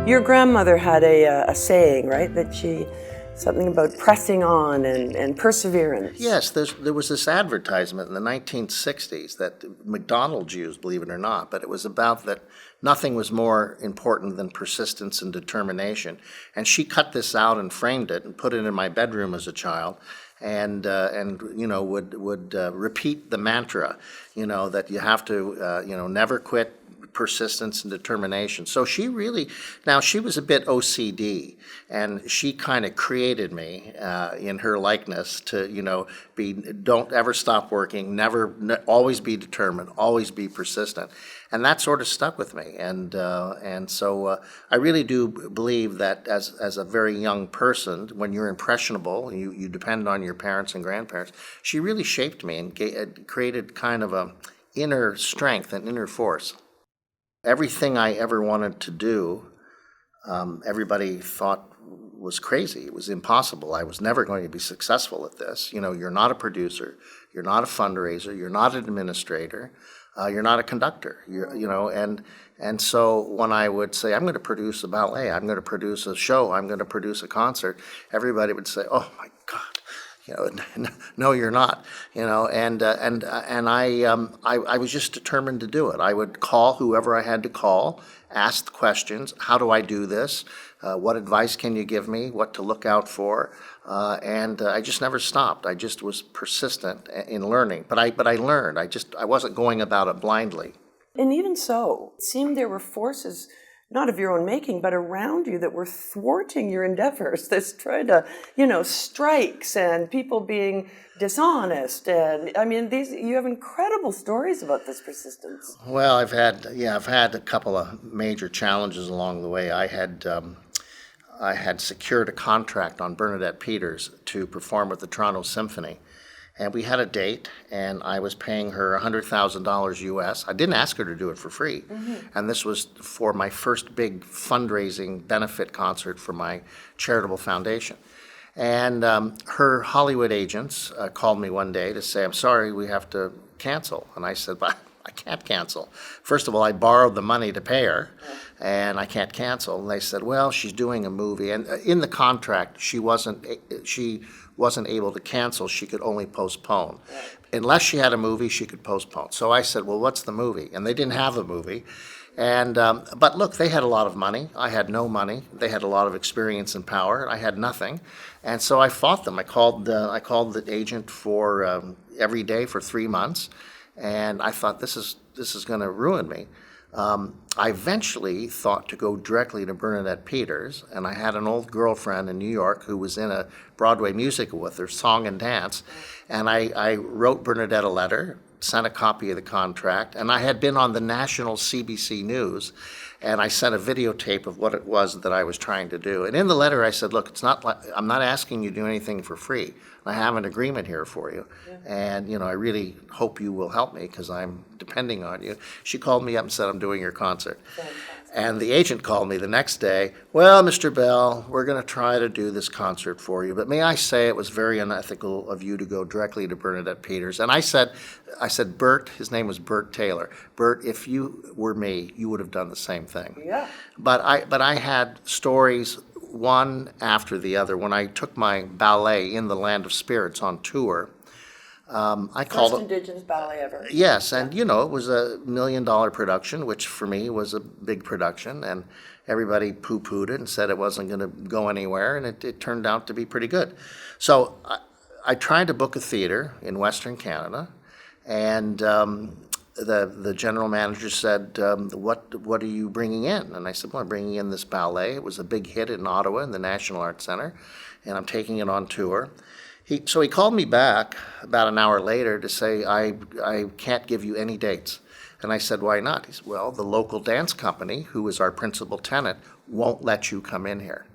Your grandmother had a saying, right, that something about pressing on and perseverance. Yes, there was this advertisement in the 1960s that McDonald's used, believe it or not, but it was about that nothing was more important than persistence and determination. And she cut this out and framed it and put it in my bedroom as a child, and would repeat the mantra, that you have to never quit, persistence and determination. So she was a bit OCD, and she kind of created me in her likeness to, don't ever stop working, always be determined, always be persistent. And that sort of stuck with me. And so I really do believe that as a very young person, when you're impressionable, you depend on your parents and grandparents, she really shaped me and created kind of a inner strength and inner force. Everything I ever wanted to do, everybody thought was crazy. It was impossible. I was never going to be successful at this. You're not a producer, you're not a fundraiser, you're not an administrator, you're not a conductor. And so when I would say, I'm going to produce a ballet, I'm going to produce a show, I'm going to produce a concert, everybody would say, oh my God. No, you're not. And I was just determined to do it. I would call whoever I had to call, ask the questions. How do I do this? What advice can you give me? What to look out for? And I just never stopped. I just was persistent in learning. But I learned. I wasn't going about it blindly. And even so, it seemed there were forces, not of your own making, but around you that were thwarting your endeavors. This trying to, strikes and people being dishonest. And I mean, you have incredible stories about this persistence. Well, I've had a couple of major challenges along the way. I had secured a contract on Bernadette Peters to perform with the Toronto Symphony. And we had a date, and I was paying her $100,000 US. I didn't ask her to do it for free. Mm-hmm. And this was for my first big fundraising benefit concert for my charitable foundation. And her Hollywood agents called me one day to say, I'm sorry, we have to cancel. And I said, but I can't cancel. First of all, I borrowed the money to pay her, and I can't cancel. And they said, well, she's doing a movie. And in the contract, she wasn't able to cancel. She could only postpone. Unless she had a movie, she could postpone. So I said, well, what's the movie? And they didn't have a movie. And but look, they had a lot of money. I had no money. They had a lot of experience and power. I had nothing. And so I fought them. I called the agent for every day for 3 months. And I thought, this is going to ruin me. I eventually thought to go directly to Bernadette Peters, and I had an old girlfriend in New York who was in a Broadway musical with her, Song and Dance, and I wrote Bernadette a letter, sent a copy of the contract, and I had been on the national CBC News, and I sent a videotape of what it was that I was trying to do. And in the letter I said, look, I'm not asking you to do anything for free. I have an agreement here for you. Yeah. And, I really hope you will help me because I'm depending on you. She called me up and said, I'm doing your concert. Fantastic. And the agent called me the next day, well, Mr. Bell, we're going to try to do this concert for you, but may I say it was very unethical of you to go directly to Bernadette Peters. And I said, Bert, his name was Bert Taylor. Bert, if you were me, you would have done the same thing. Yeah. But I had stories one after the other. When I took my ballet In the Land of Spirits on tour, I called First Indigenous ballet ever. Yes, and it was $1 million production, which for me was a big production, and everybody poo-pooed it and said it wasn't going to go anywhere, and it turned out to be pretty good. So I tried to book a theater in Western Canada, and the general manager said, what are you bringing in? And I said, well, I'm bringing in this ballet. It was a big hit in Ottawa in the National Arts Centre, and I'm taking it on tour. So he called me back about an hour later to say, I can't give you any dates. And I said, why not? He said, well, the local dance company, who is our principal tenant, won't let you come in here.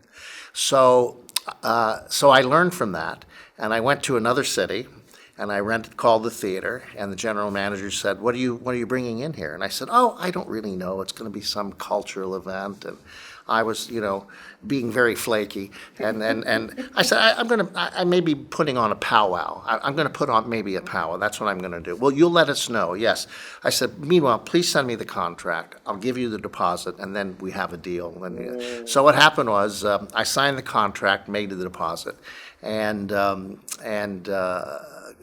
So I learned from that, and I went to another city, and I called the theater, and the general manager said, what are you bringing in here? And I said, oh, I don't really know. It's going to be some cultural event. And I was, being very flaky. And I said, I may be putting on a powwow. I'm going to put on maybe a powwow. That's what I'm going to do. Well, you'll let us know. Yes. I said, meanwhile, please send me the contract. I'll give you the deposit, and then we have a deal. And so what happened was I signed the contract, made the deposit, and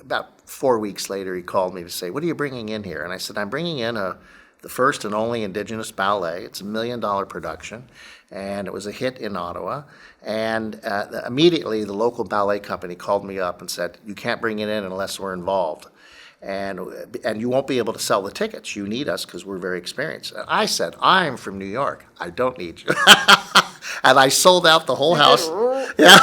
about 4 weeks later, he called me to say, what are you bringing in here? And I said, I'm bringing in the first and only Indigenous ballet. It's $1 million production, and it was a hit in Ottawa. And immediately, the local ballet company called me up and said, you can't bring it in unless we're involved. And you won't be able to sell the tickets. You need us because we're very experienced. And I said, I'm from New York. I don't need you. And I sold out the whole house. Yeah,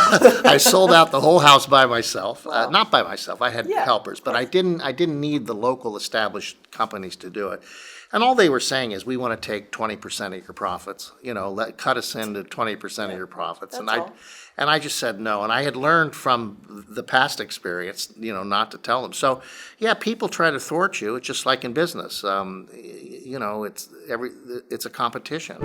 I sold out the whole house by myself. Not by myself. I had helpers, but I didn't need the local established companies to do it. And all they were saying is, we want to take 20% of your profits. Cut us into 20% of your profits. And I just said no. And I had learned from the past experience, not to tell them. So, yeah, people try to thwart you. It's just like in business. It's a competition.